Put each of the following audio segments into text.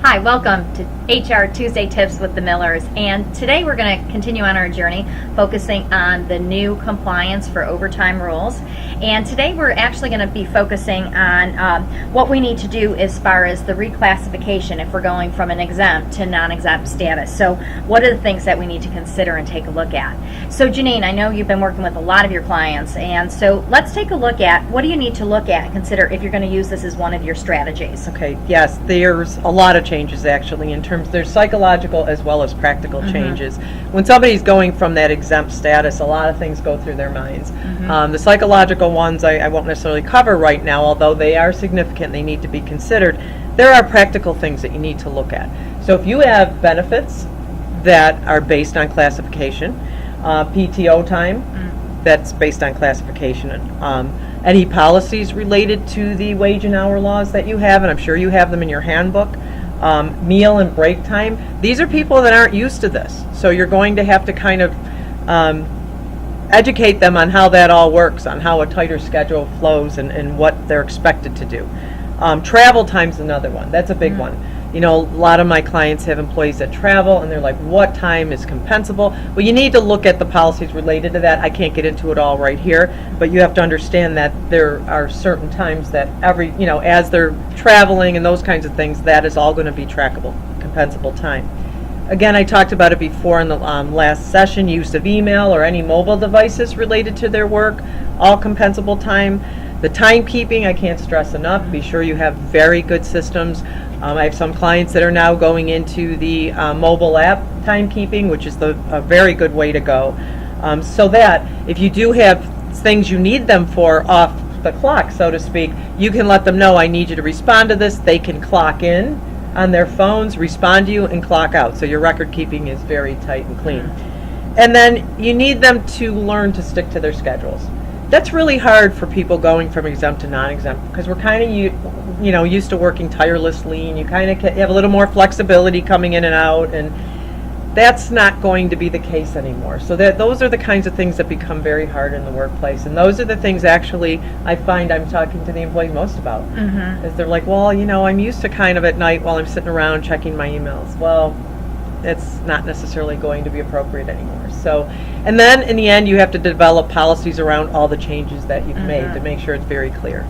Hi, welcome to HR Tuesday Tips with the Millers, and today we're going to continue on our journey focusing on the new compliance for overtime rules. And today we're actually going to be focusing on what we need to do as far as the reclassification if we're going from an exempt to non-exempt status. So what are the things that we need to consider and take a look at? So Janine, I know you've been working with a lot of your clients, and so let's take a look at what do you need to look at and consider if you're going to use this as one of your strategies. Okay, yes, there's a lot of changes actually in terms, there's psychological as well as practical changes. When somebody's going from that exempt status, a lot of things go through their minds. The psychological ones I won't necessarily cover right now, although they are significant, they need to be considered. There are practical things that you need to look at. So if you have benefits that are based on classification, PTO time, that's based on classification, any policies related to the wage and hour laws that you have, and I'm sure you have them in your handbook, meal and break time, these are people that aren't used to this. So you're going to have to kind of educate them on how that all works, on how a tighter schedule flows and what they're expected to do. Travel time's another one. That's a big one. You know, a lot of my clients have employees that travel, and they're like, what time is compensable? Well, you need to look at the policies related to that. I can't get into it all right here, but you have to understand that there are certain times that as they're traveling and those kinds of things, that is all going to be trackable, compensable time. Again, I talked about it before in the last session, use of email or any mobile devices related to their work, all compensable time. The timekeeping, I can't stress enough. Be sure you have very good systems. I have some clients that are now going into the mobile app timekeeping, which is a very good way to go. So that if you do have things you need them for off the clock, so to speak, you can let them know, I need you to respond to this. They can clock in on their phones, respond to you, and clock out. So your record keeping is very tight and clean. And then you need them to learn to stick to their schedules. That's really hard for people going from exempt to non-exempt because we're kind of used to working tirelessly, and you kind of have a little more flexibility coming in and out, and that's not going to be the case anymore. So those are the kinds of things that become very hard in the workplace, and those are the things actually I find I'm talking to the employees most about. Is they're like, well, I'm used to kind of at night while I'm sitting around checking my emails. Well, it's not necessarily going to be appropriate anymore. So, and then in the end, you have to develop policies around all the changes that you've made to make sure it's very clear.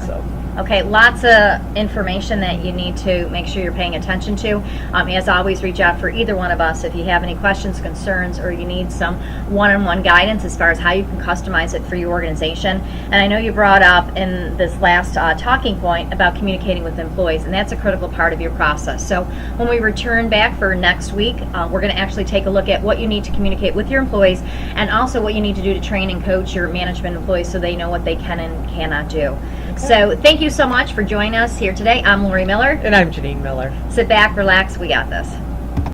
So. Okay, lots of information that you need to make sure you're paying attention to. As always, reach out for either one of us if you have any questions, concerns, or you need some one-on-one guidance as far as how you can customize it for your organization. And I know you brought up in this last talking point about communicating with employees, and that's a critical part of your process. So when we return back for next week, we're going to actually take a look at what you need to communicate with your employees and also what you need to do to train and coach your management employees so they know what they can and cannot do. So thank you so much for joining us here today. I'm Lori Miller. And I'm Janine Miller. Sit back, relax, we got this.